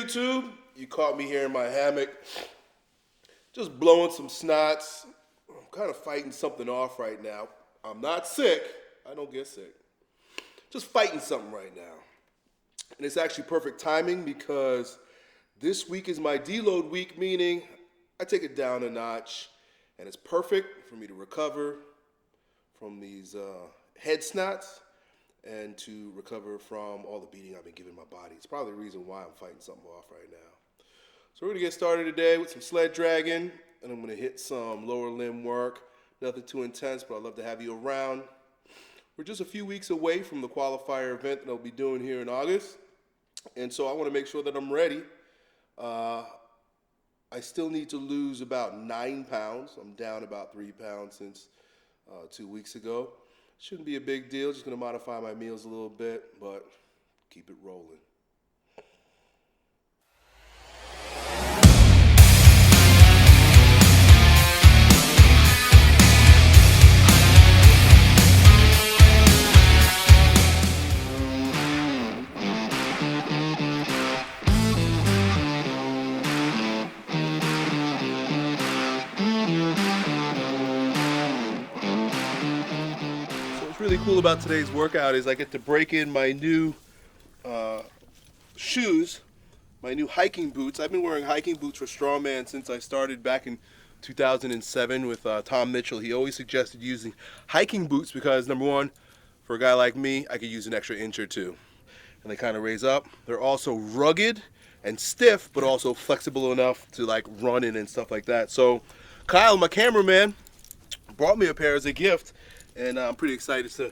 YouTube. You caught me here in my hammock, just blowing some snots. I'm kind of fighting something off right now. I'm not sick. I don't get sick. Just fighting something right now. And it's actually perfect timing because this week is my deload week, meaning I take it down a notch, and it's perfect for me to recover from these head snots and to recover from all the beating I've been giving my body. It's probably the reason why I'm fighting something off right now. So we're gonna get started today with some sled dragging, and I'm gonna hit some lower limb work. Nothing too intense, but I'd love to have you around. We're just a few weeks away from the qualifier event that I'll be doing here in August, and so I wanna make sure that I'm ready. I still need to lose about 9 pounds. I'm down about 3 pounds since 2 weeks ago. Shouldn't be a big deal, just gonna modify my meals a little bit, but keep it rolling. Really cool about today's workout is I get to break in my new shoes, my new hiking boots. I've been wearing hiking boots for strongman since I started back in 2007 with Tom Mitchell. He always suggested using hiking boots because, number one, for a guy like me, I could use an extra inch or two. And they kind of raise up. They're also rugged and stiff, but also flexible enough to like run in and stuff like that. So Kyle, my cameraman, brought me a pair as a gift. And I'm pretty excited to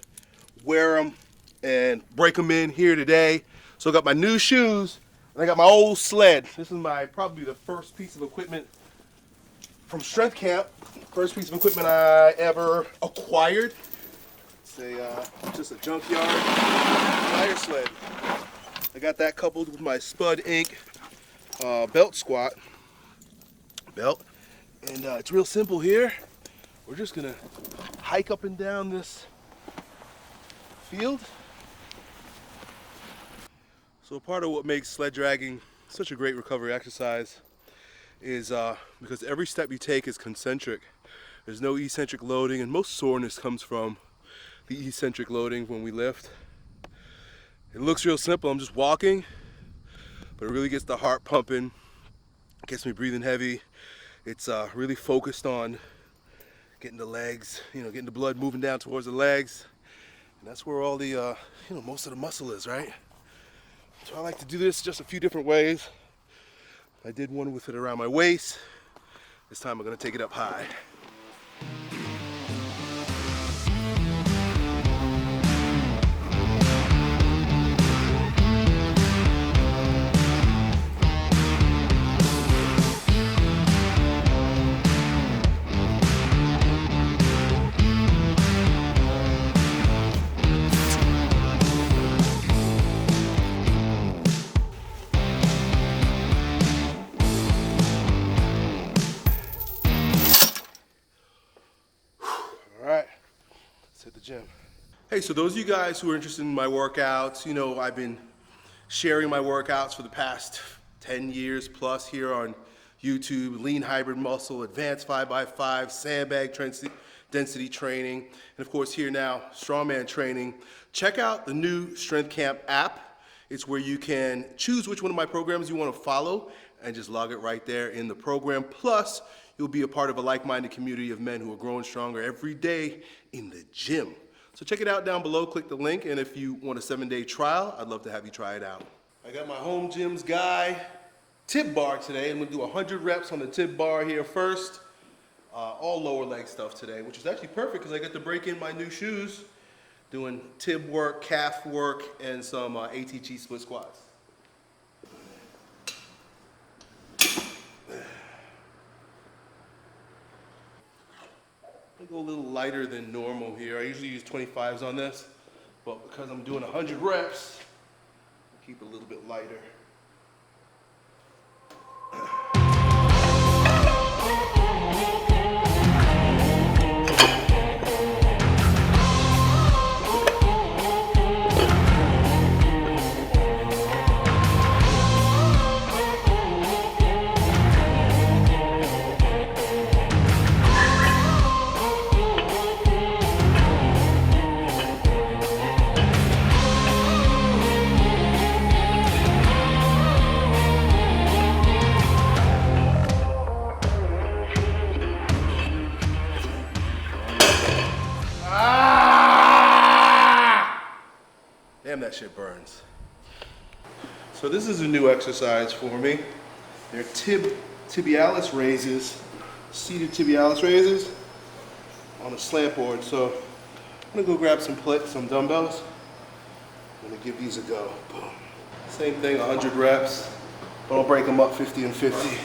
wear them and break them in here today. So I got my new shoes, and I got my old sled. This is probably the first piece of equipment from Strength Camp. First piece of equipment I ever acquired. It's just a junkyard tire sled. I got that coupled with my Spud Inc. Belt squat belt. And it's real simple here. We're just gonna hike up and down this field. So part of what makes sled dragging such a great recovery exercise is because every step you take is concentric. There's no eccentric loading, and most soreness comes from the eccentric loading when we lift. It looks real simple. I'm just walking, but it really gets the heart pumping, gets me breathing heavy. It's really focused on getting the legs, getting the blood moving down towards the legs. And that's where all the, most of the muscle is, right? So I like to do this just a few different ways. I did one with it around my waist. This time I'm gonna take it up high. Gym. Hey, so those of you guys who are interested in my workouts, I've been sharing my workouts for the past 10 years plus here on YouTube, lean hybrid muscle, advanced 5x5, sandbag density training, and of course here now, strongman training. Check out the new Strength Camp app. It's where you can choose which one of my programs you want to follow and just log it right there in the program. Plus, you'll be a part of a like-minded community of men who are growing stronger every day in the gym. So check it out down below, click the link, and if you want a 7-day trial, I'd love to have you try it out. I got my home gym's guy Tib bar today. I'm gonna do 100 reps on the Tib bar here first. All lower leg stuff today, which is actually perfect because I get to break in my new shoes, doing Tib work, calf work, and some ATG split squats. I go a little lighter than normal here. I usually use 25s on this, but because I'm doing 100 reps, I keep it a little bit lighter. that shit burns. So this is a new exercise for me. They're tibialis raises, seated tibialis raises on a slant board. So I'm gonna go grab some dumbbells. I'm gonna give these a go. Boom. Same thing, 100 reps, but I'll break them up 50 and 50.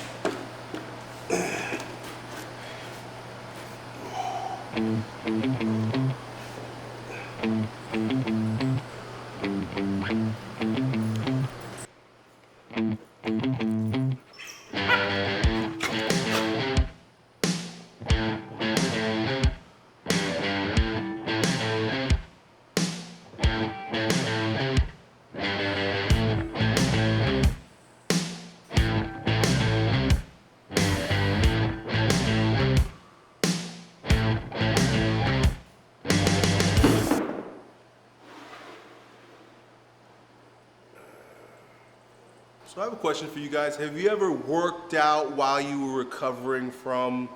So I have a question for you guys. Have you ever worked out while you were recovering from,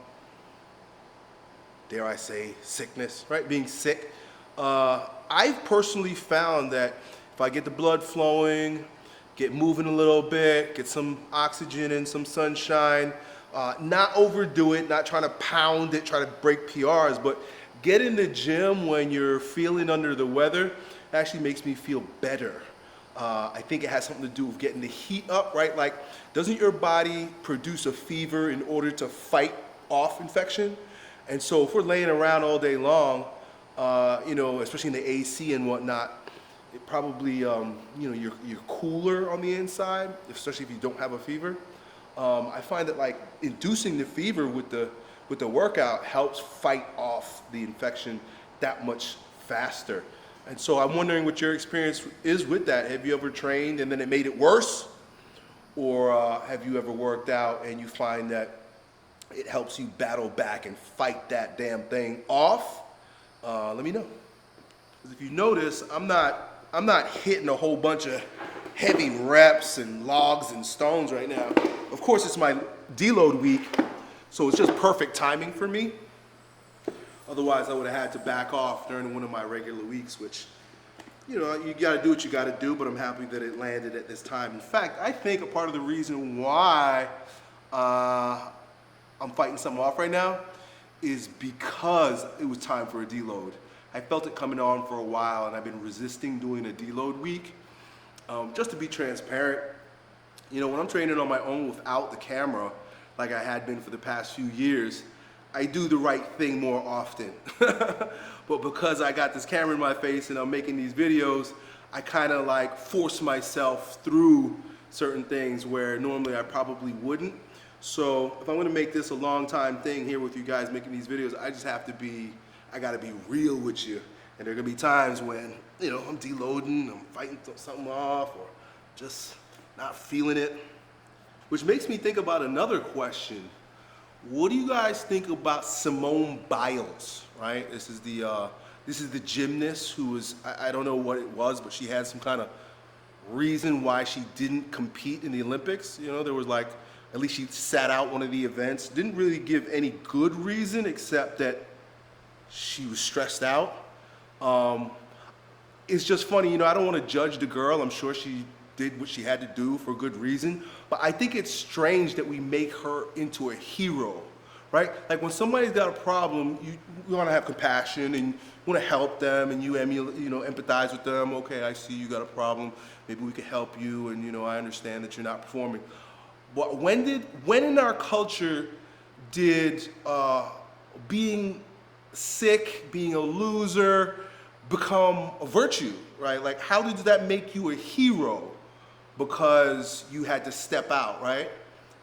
dare I say, sickness, right? Being sick. I've personally found that if I get the blood flowing, get moving a little bit, get some oxygen and some sunshine, not overdo it, not trying to pound it, try to break PRs, but get in the gym when you're feeling under the weather, actually makes me feel better. I think it has something to do with getting the heat up, right? Like, doesn't your body produce a fever in order to fight off infection? And so if we're laying around all day long, you know, especially in the AC and whatnot, it probably, you know, you're cooler on the inside, especially if you don't have a fever. I find that like inducing the fever with the workout helps fight off the infection that much faster. And so I'm wondering what your experience is with that. Have you ever trained and then it made it worse? Or have you ever worked out and you find that it helps you battle back and fight that damn thing off? Let me know. Because if you notice, I'm not hitting a whole bunch of heavy reps and logs and stones right now. Of course, it's my deload week, so it's just perfect timing for me. Otherwise, I would have had to back off during one of my regular weeks, which, you know, you got to do what you got to do, but I'm happy that it landed at this time. In fact, I think a part of the reason why I'm fighting something off right now is because it was time for a deload. I felt it coming on for a while, and I've been resisting doing a deload week. Just to be transparent, you know, when I'm training on my own without the camera, like I had been for the past few years, I do the right thing more often. But because I got this camera in my face and I'm making these videos, I kind of like force myself through certain things where normally I probably wouldn't. So if I'm gonna make this a long time thing here with you guys making these videos, I gotta be real with you. And there are gonna be times when, you know, I'm deloading, I'm fighting something off, or just not feeling it. Which makes me think about another question. What do you guys think about Simone Biles, right? This is the gymnast who was, I don't know what it was, but she had some kind of reason why she didn't compete in the Olympics. You know, there was like, at least she sat out one of the events. Didn't really give any good reason except that she was stressed out. It's just funny, you know, I don't want to judge the girl. I'm sure she did what she had to do for a good reason. But I think it's strange that we make her into a hero, right? Like when somebody's got a problem, you want to have compassion and you want to help them and you know, empathize with them. Okay, I see you got a problem. Maybe we can help you, and you know, I understand that you're not performing. But when in our culture did being sick, being a loser, become a virtue, right? Like, how did that make you a hero because you had to step out, right?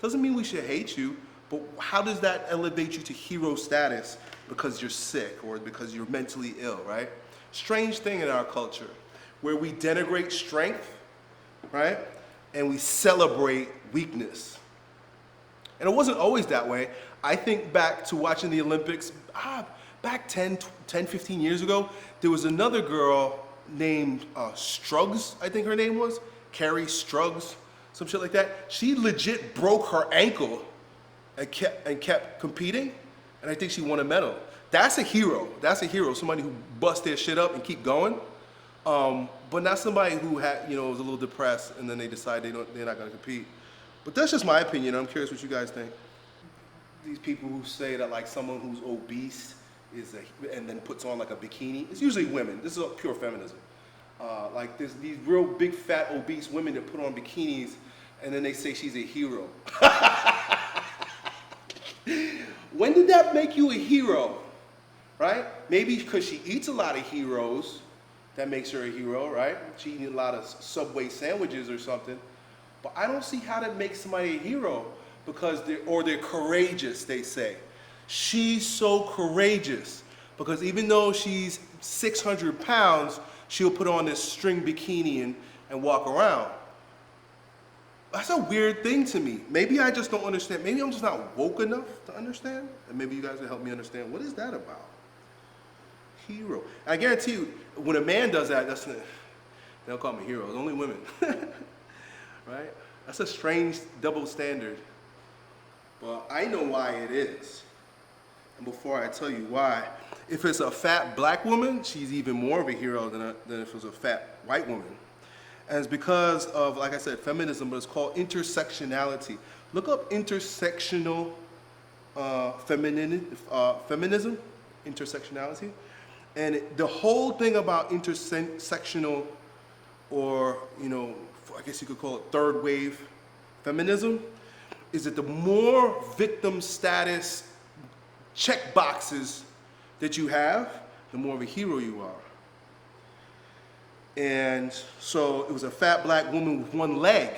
Doesn't mean we should hate you, but how does that elevate you to hero status because you're sick or because you're mentally ill, right? Strange thing in our culture where we denigrate strength, right? And we celebrate weakness. And it wasn't always that way. I think back to watching the Olympics, back 10, 15 years ago, there was another girl named Struggs, I think her name was, Carrie Struggs, some shit like that. She legit broke her ankle and kept competing, and I think she won a medal. That's a hero. That's a hero, somebody who busts their shit up and keep going. But not somebody who had, was a little depressed and then they decide they're not going to compete. But that's just my opinion. I'm curious what you guys think. These people who say that like someone who's obese and then puts on like a bikini, it's usually women. This is pure feminism. Like there's these real big fat obese women that put on bikinis and then they say she's a hero. When did that make you a hero? Right? Maybe because she eats a lot of heroes, that makes her a hero, right? She eating a lot of Subway sandwiches or something. But I don't see how that makes somebody a hero because they're courageous, they say. She's so courageous because even though she's 600 pounds, she'll put on this string bikini and walk around. That's a weird thing to me. Maybe I just don't understand. Maybe I'm just not woke enough to understand. And maybe you guys can help me understand. What is that about? Hero. I guarantee you, when a man does that, they don't call me heroes. Only women. Right? That's a strange double standard. But I know why it is. And before I tell you why, if it's a fat black woman, she's even more of a hero than if it was a fat white woman. And it's because of, like I said, feminism, but it's called intersectionality. Look up intersectional feminism, intersectionality. And the whole thing about intersectional, or, I guess you could call it third wave feminism, is that the more victim status check boxes that you have, the more of a hero you are. And so it was a fat black woman with one leg,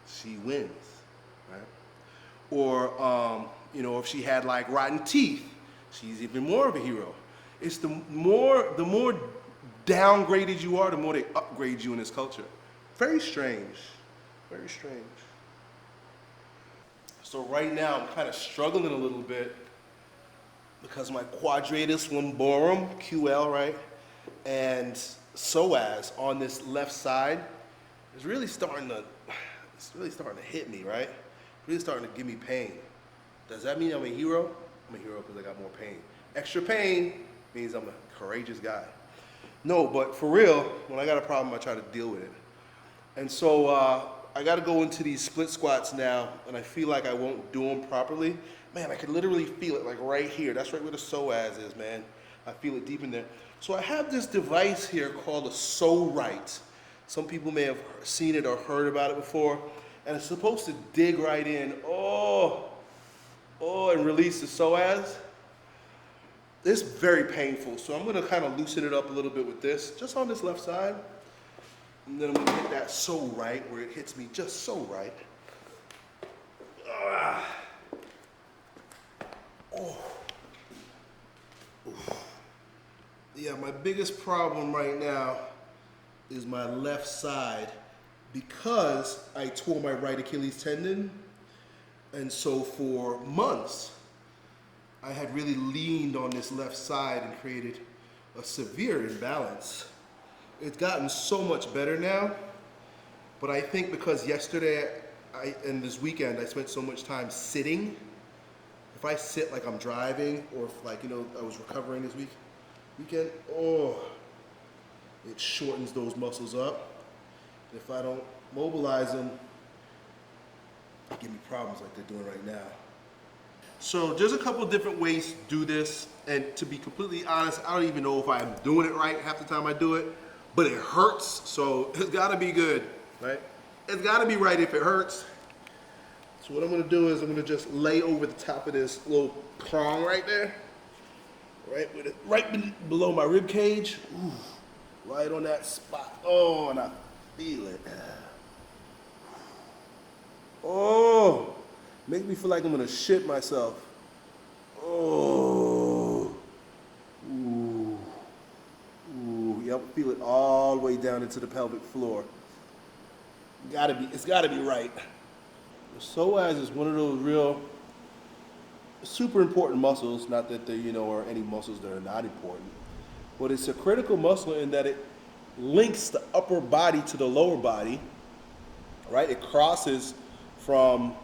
she wins, right? Or, if she had like rotten teeth, she's even more of a hero. It's the more downgraded you are, the more they upgrade you in this culture. Very strange, very strange. So right now I'm kind of struggling a little bit because my quadratus lumborum, QL, right, and Psoas on this left side is really starting to hit me, right? Really starting to give me pain. Does that mean I'm a hero? I'm a hero because I got more pain. Extra pain means I'm a courageous guy. No, but for real, when I got a problem, I try to deal with it. And so I got to go into these split squats now, and I feel like I won't do them properly. Man, I can literally feel it like right here. That's right where the psoas is, man. I feel it deep in there. So I have this device here called a Pso-Right. Some people may have seen it or heard about it before. And it's supposed to dig right in, and release the psoas. It's very painful. So I'm gonna kind of loosen it up a little bit with this, just on this left side. And then I'm gonna hit that Pso-Right where it hits me just so right. Yeah, my biggest problem right now is my left side because I tore my right Achilles tendon. And so for months, I had really leaned on this left side and created a severe imbalance. It's gotten so much better now, but I think because yesterday and this weekend I spent so much time sitting. If I sit like I'm driving, or if I was recovering this weekend, it shortens those muscles up. If I don't mobilize them, they give me problems like they're doing right now. So there's a couple of different ways to do this, and to be completely honest, I don't even know if I'm doing it right half the time I do it, but it hurts, so it's gotta be good, right? It's gotta be right if it hurts. So what I'm gonna do is I'm gonna just lay over the top of this little prong right there, right below my rib cage. Ooh, right on that spot. Oh, and I feel it. Oh, makes me feel like I'm gonna shit myself. Oh, ooh, yep, feel it all the way down into the pelvic floor. It's gotta be right. The psoas is one of those real super important muscles, not that there are any muscles that are not important, but it's a critical muscle in that it links the upper body to the lower body, right? It crosses from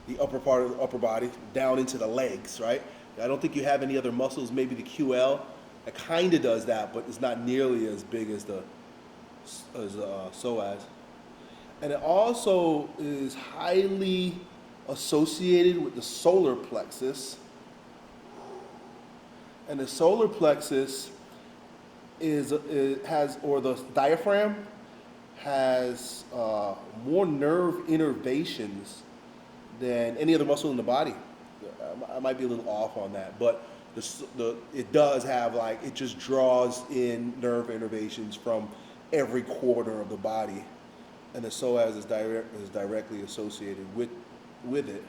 the upper part of the upper body down into the legs, right? I don't think you have any other muscles, maybe the QL It kind of does that, but it's not nearly as big as Psoas. And it also is highly associated with the solar plexus. And the solar plexus the diaphragm has more nerve innervations than any other muscle in the body. I might be a little off on that, but it does have, like, it just draws in nerve innervations from every quarter of the body, and the psoas is directly associated with it.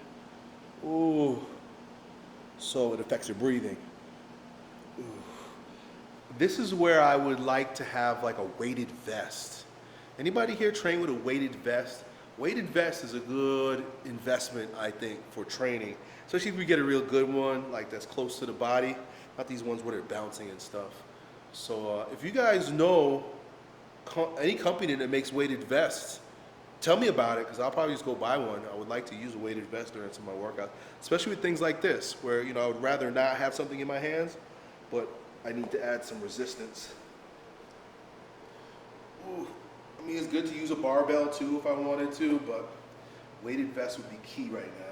Ooh, so it affects your breathing. Ooh. This is where I would like to have like a weighted vest. Anybody here train with a weighted vest? Weighted vest is a good investment, I think, for training, especially if you get a real good one, like that's close to the body, not these ones where they're bouncing and stuff. So if you guys know any company that makes weighted vests, tell me about it, because I'll probably just go buy one. I would like to use a weighted vest during some of my workouts, especially with things like this, where, you know, I would rather not have something in my hands, but I need to add some resistance. Ooh. I mean, it's good to use a barbell too if I wanted to, but weighted vest would be key right now.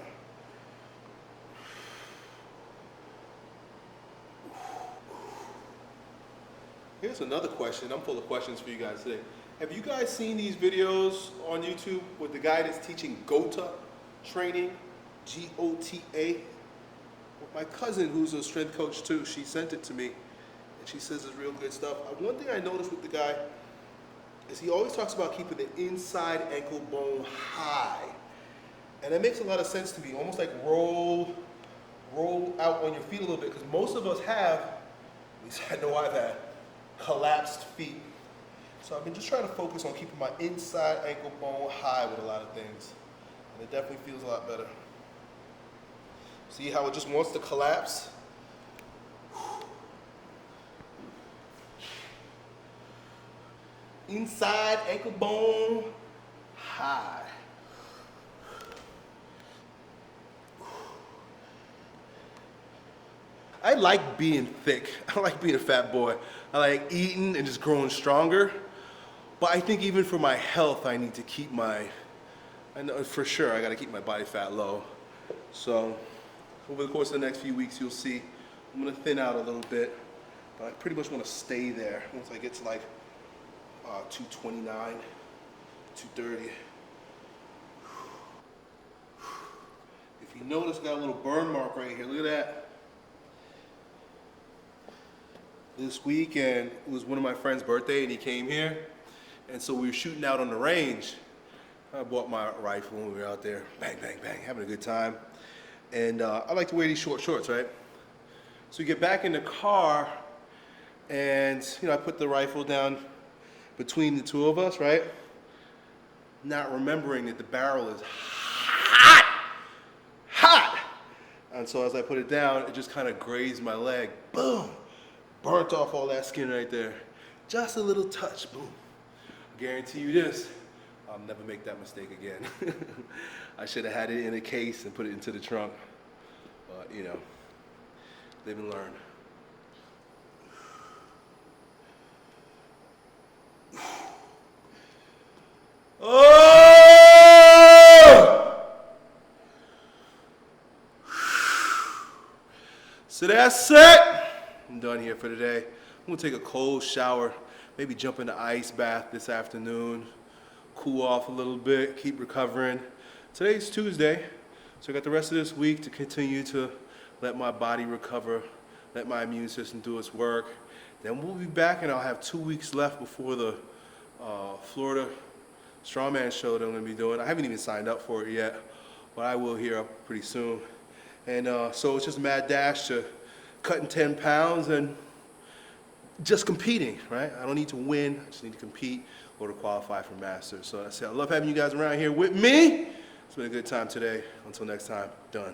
Here's another question. I'm full of questions for you guys today. Have you guys seen these videos on YouTube with the guy that's teaching Gotha Training, G-O-T-A? My cousin, who's a strength coach too, she sent it to me, and she says it's real good stuff. One thing I noticed with the guy is he always talks about keeping the inside ankle bone high. And that makes a lot of sense to me, almost like roll out on your feet a little bit, because most of us have, at least I know I've had, collapsed feet. So I've been just trying to focus on keeping my inside ankle bone high with a lot of things. And it definitely feels a lot better. See how it just wants to collapse? Inside ankle bone high. I like being thick. I don't like being a fat boy. I like eating and just growing stronger. But I think even for my health, I need to keep I know for sure I gotta keep my body fat low. So over the course of the next few weeks, you'll see I'm gonna thin out a little bit, but I pretty much wanna stay there once I get to like 229, 230. If you notice, I got a little burn mark right here. Look at that. This weekend, it was one of my friend's birthday, and he came here, and so we were shooting out on the range. I bought my rifle, and we were out there, bang, bang, bang, having a good time. And I like to wear these short shorts, right? So we get back in the car, and I put the rifle down between the two of us, right? Not remembering that the barrel is hot. And so as I put it down, it just kind of grazed my leg. Boom, burnt off all that skin right there. Just a little touch, boom. I guarantee you this, I'll never make that mistake again. I should have had it in a case and put it into the trunk. But, live and learn. Oh! So that's it. I'm done here for today. I'm gonna take a cold shower, maybe jump in the ice bath this afternoon, cool off a little bit, keep recovering. Today's Tuesday, so I got the rest of this week to continue to let my body recover, let my immune system do its work. Then we'll be back, and I'll have 2 weeks left before the Florida Strongman show that I'm going to be doing. I haven't even signed up for it yet, but I will here pretty soon. And so it's just a mad dash to cutting 10 pounds and just competing, right? I don't need to win. I just need to compete or to qualify for Masters. So that's it. I love having you guys around here with me. It's been a good time today. Until next time, done.